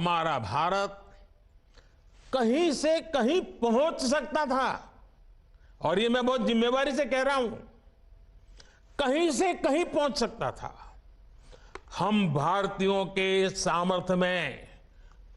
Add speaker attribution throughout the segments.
Speaker 1: हमारा भारत कहीं से कहीं पहुंच सकता था, और ये मैं बहुत जिम्मेवारी से कह रहा हूं, कहीं से कहीं पहुंच सकता था। हम भारतीयों के सामर्थ्य में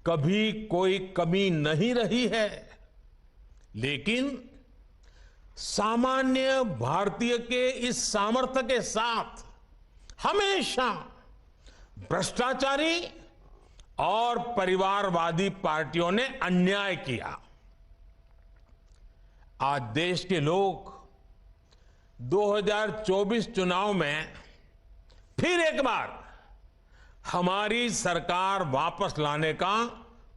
Speaker 1: कभी कोई कमी नहीं रही है, लेकिन सामान्य भारतीय के इस सामर्थ्य के साथ हमेशा भ्रष्टाचारी और परिवारवादी पार्टियों ने अन्याय किया। आज देश के लोग 2024 चुनाव में फिर एक बार हमारी सरकार वापस लाने का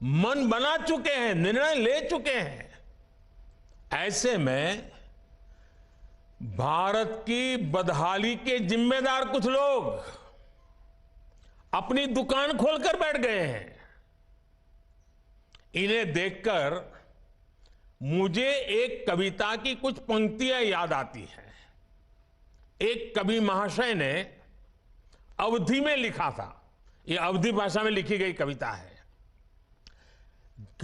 Speaker 1: मन बना चुके हैं, निर्णय ले चुके हैं। ऐसे में भारत की बदहाली के जिम्मेदार कुछ लोग अपनी दुकान खोलकर बैठ गए हैं। इन्हें देखकर मुझे एक कविता की कुछ पंक्तियां याद आती हैं। एक कवि महाशय ने अवधी में लिखा था, ये अवधी भाषा में लिखी गई कविता है।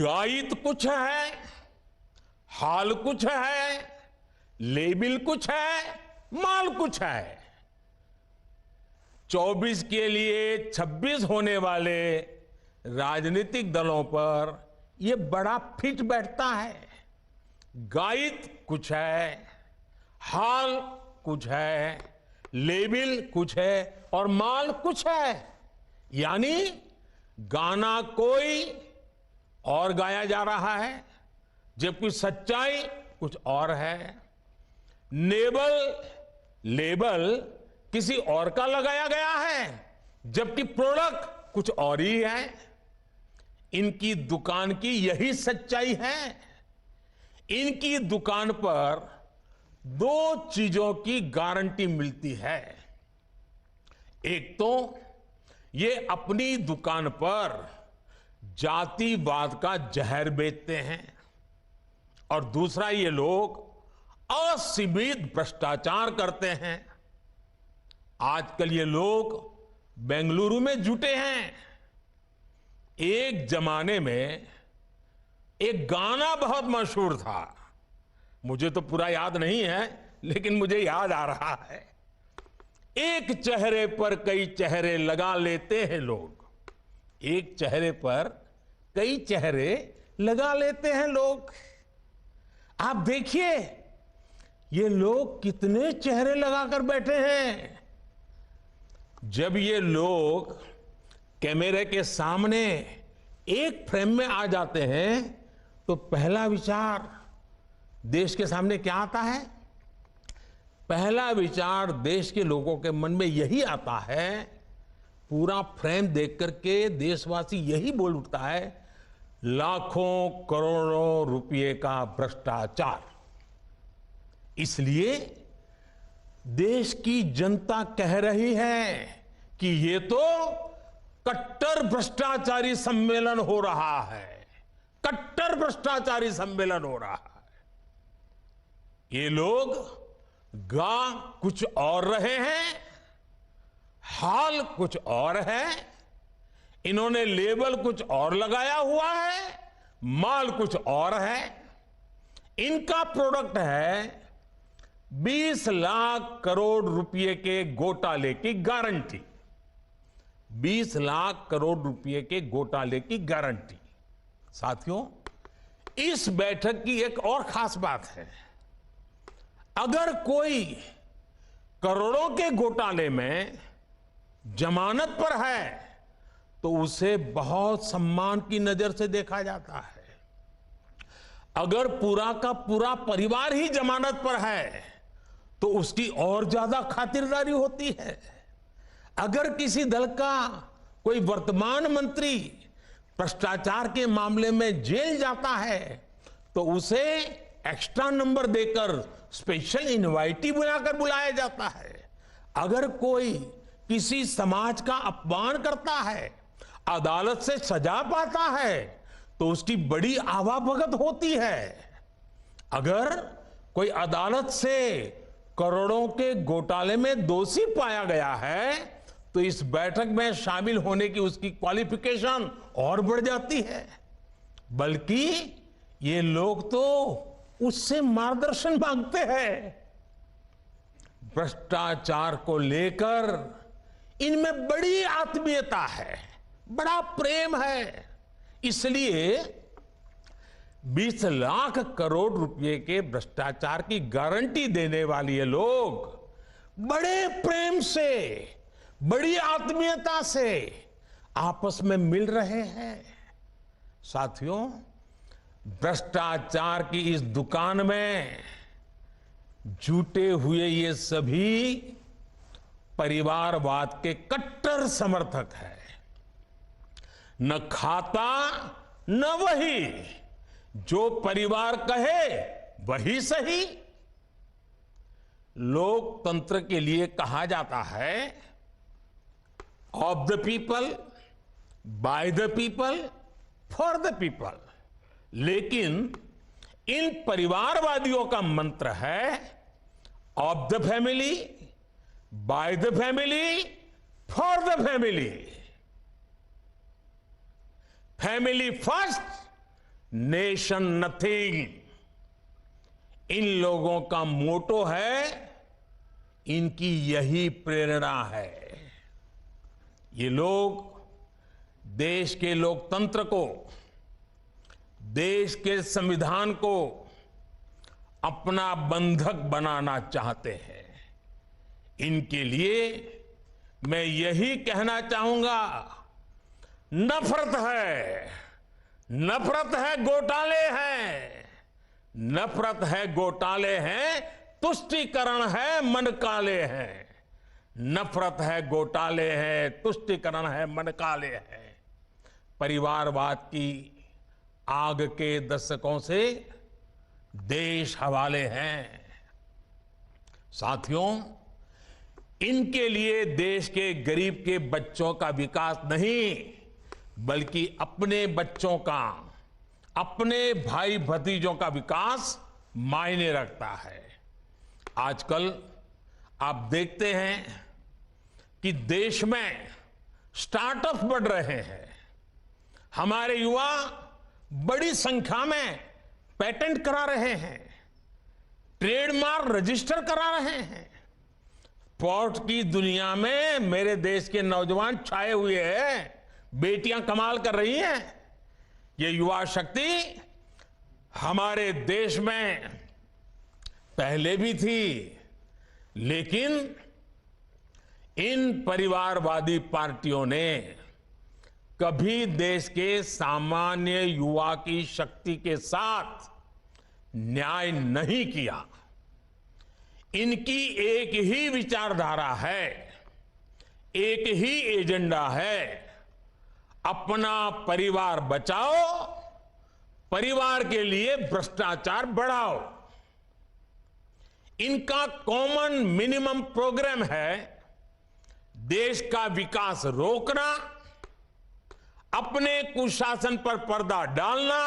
Speaker 1: गायित कुछ है, हाल कुछ है, लेबिल कुछ है, माल कुछ है। 24 के लिए 26 होने वाले राजनीतिक दलों पर यह बड़ा फिट बैठता है। गायित कुछ है, हाल कुछ है, लेबिल कुछ है और माल कुछ है। यानी गाना कोई और गाया जा रहा है, जबकि सच्चाई कुछ और है। लेबल किसी और का लगाया गया है, जबकि प्रोडक्ट कुछ और ही है। इनकी दुकान की यही सच्चाई है। इनकी दुकान पर दो चीजों की गारंटी मिलती है। एक तो ये अपनी दुकान पर जातिवाद का जहर बेचते हैं, और दूसरा ये लोग असीमित भ्रष्टाचार करते हैं। आजकल ये लोग बेंगलुरु में जुटे हैं। एक जमाने में एक गाना बहुत मशहूर था, मुझे तो पूरा याद नहीं है, लेकिन मुझे याद आ रहा है। एक चेहरे पर कई चेहरे लगा लेते हैं लोग, एक चेहरे पर कई चेहरे लगा लेते हैं लोग। आप देखिए ये लोग कितने चेहरे लगाकर बैठे हैं। जब ये लोग कैमरे के सामने एक फ्रेम में आ जाते हैं तो पहला विचार देश के सामने क्या आता है? पहला विचार देश के लोगों के मन में यही आता है, पूरा फ्रेम देख करके देशवासी यही बोल उठता है, लाखों करोड़ों रुपए का भ्रष्टाचार। इसलिए देश की जनता कह रही है कि ये तो कट्टर भ्रष्टाचारी सम्मेलन हो रहा है, कट्टर भ्रष्टाचारी सम्मेलन हो रहा है। ये लोग गा कुछ और रहे हैं, हाल कुछ और है, इन्होंने लेबल कुछ और लगाया हुआ है, माल कुछ और है। इनका प्रोडक्ट है 20 लाख करोड़ रुपए के घोटाले की गारंटी। 20 लाख करोड़ रुपए के घोटाले की गारंटी। साथियों, इस बैठक की एक और खास बात है। अगर कोई करोड़ों के घोटाले में जमानत पर है तो उसे बहुत सम्मान की नजर से देखा जाता है। अगर पूरा का पूरा परिवार ही जमानत पर है तो उसकी और ज्यादा खातिरदारी होती है। अगर किसी दल का कोई वर्तमान मंत्री भ्रष्टाचार के मामले में जेल जाता है तो उसे एक्स्ट्रा नंबर देकर स्पेशल इनवाइटी बनाकर बुलाया जाता है। अगर कोई किसी समाज का अपमान करता है, अदालत से सजा पाता है, तो उसकी बड़ी आवाभगत होती है। अगर कोई अदालत से करोड़ों के घोटाले में दोषी पाया गया है तो इस बैठक में शामिल होने की उसकी क्वालिफिकेशन और बढ़ जाती है। बल्कि ये लोग तो उससे मार्गदर्शन मांगते हैं। भ्रष्टाचार को लेकर इनमें बड़ी आत्मीयता है, बड़ा प्रेम है। इसलिए 20 लाख करोड़ रुपए के भ्रष्टाचार की गारंटी देने वाले ये लोग बड़े प्रेम से, बड़ी आत्मीयता से आपस में मिल रहे हैं। साथियों, भ्रष्टाचार की इस दुकान में जुटे हुए ये सभी परिवारवाद के कट्टर समर्थक हैं। न खाता न वही, जो परिवार कहे वही सही। लोकतंत्र के लिए कहा जाता है of the people, by the people, for the people. लेकिन इन परिवारवादियों का मंत्र है of the family, by the family, for the family. Family first, nation nothing. इन लोगों का मोटो है, इनकी यही प्रेरणा है। ये लोग देश के लोकतंत्र को, देश के संविधान को अपना बंधक बनाना चाहते हैं। इनके लिए मैं यही कहना चाहूंगा, नफरत है, नफरत है, घोटाले हैं, नफरत है, घोटाले हैं, तुष्टीकरण है, मन काले हैं। नफरत है, घोटाले हैं, तुष्टीकरण है, मन काले हैं। परिवारवाद की आग के दशकों से देश हवाले हैं। साथियों, इनके लिए देश के गरीब के बच्चों का विकास नहीं, बल्कि अपने बच्चों का, अपने भाई भतीजों का विकास मायने रखता है। आजकल आप देखते हैं कि देश में स्टार्टअप बढ़ रहे हैं। हमारे युवा बड़ी संख्या में पेटेंट करा रहे हैं, ट्रेडमार्क रजिस्टर करा रहे हैं। स्पोर्ट्स की दुनिया में मेरे देश के नौजवान छाए हुए हैं, बेटियां कमाल कर रही हैं। ये युवा शक्ति हमारे देश में पहले भी थी, लेकिन इन परिवारवादी पार्टियों ने कभी देश के सामान्य युवा की शक्ति के साथ न्याय नहीं किया। इनकी एक ही विचारधारा है, एक ही एजेंडा है, अपना परिवार बचाओ, परिवार के लिए भ्रष्टाचार बढ़ाओ। इनका कॉमन मिनिमम प्रोग्राम है देश का विकास रोकना, अपने कुशासन पर पर्दा डालना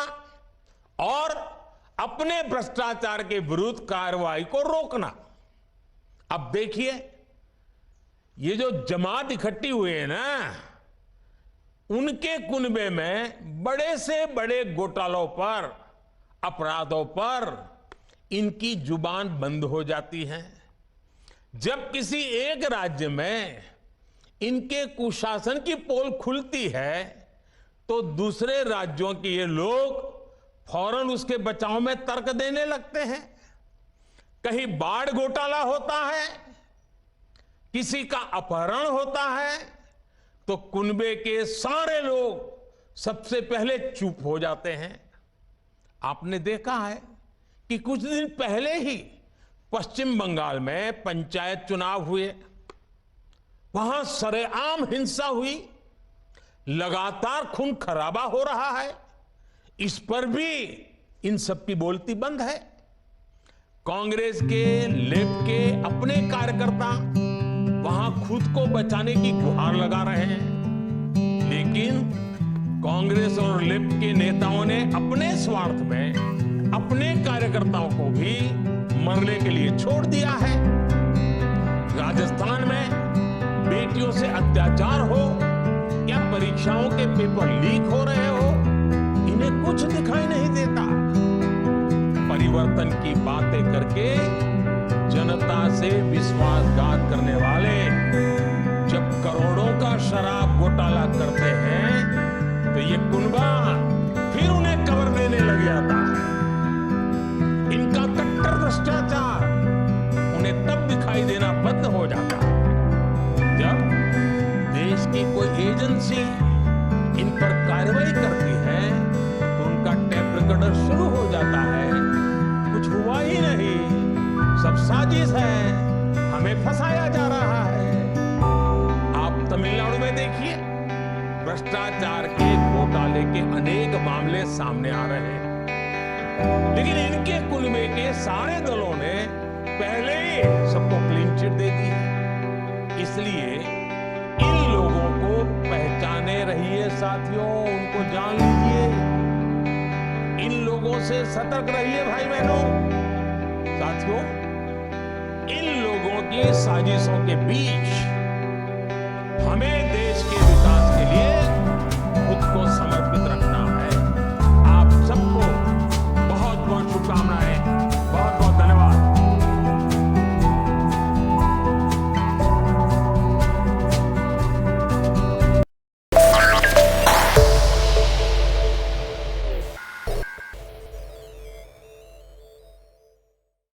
Speaker 1: और अपने भ्रष्टाचार के विरुद्ध कार्रवाई को रोकना। अब देखिए, ये जो जमात इकट्ठी हुई है ना, उनके कुनबे में बड़े से बड़े घोटालों पर, अपराधों पर इनकी जुबान बंद हो जाती है। जब किसी एक राज्य में इनके कुशासन की पोल खुलती है, तो दूसरे राज्यों के ये लोग फौरन उसके बचाव में तर्क देने लगते हैं। कहीं बाढ़ घोटाला होता है, किसी का अपहरण होता है, तो कुनबे के सारे लोग सबसे पहले चुप हो जाते हैं। आपने देखा है कि कुछ दिन पहले ही पश्चिम बंगाल में पंचायत चुनाव हुए, वहां सरेआम हिंसा हुई, लगातार खून खराबा हो रहा है। इस पर भी इन सब की बोलती बंद है। कांग्रेस के, लेफ्ट के अपने कार्यकर्ता वहां खुद को बचाने की गुहार लगा रहे हैं, लेकिन कांग्रेस और लेफ्ट के नेताओं ने अपने स्वार्थ में अपने कार्यकर्ताओं को भी मरने के लिए छोड़ दिया है। राजस्थान में बेटियों से अत्याचार हो या परीक्षाओं के पेपर लीक हो रहे हो, इन्हें कुछ दिखाई नहीं देता। परिवर्तन की बातें करके जनता से विश्वासघात करने वाले जब करोड़ों का शराब घोटाला करते हैं तो ये कुनबा फिर उन्हें कवर देने लग जाता है। इनका कट्टर भ्रष्टाचार उन्हें तब दिखाई देना बंद हो जाता है जब देश की कोई एजेंसी इन पर कार्रवाई करती है तो उनका टैप रिकॉर्डर शुरू हो जाता है, कुछ हुआ ही नहीं, सब साजिश है, हमें फंसाया जा रहा है। आप तमिलनाडु में देखिए, भ्रष्टाचार के घोटाले के अनेक मामले सामने आ रहे हैं, लेकिन इनके कुनबे के सारे दलों ने पहले ही सबको क्लीन चिट दे दी है। इसलिए इन लोगों को पहचाने रहिए साथियों, उनको जान लीजिए, इन लोगों से सतर्क रहिए भाई बहनों। साथियों, इन लोगों की साजिशों के बीच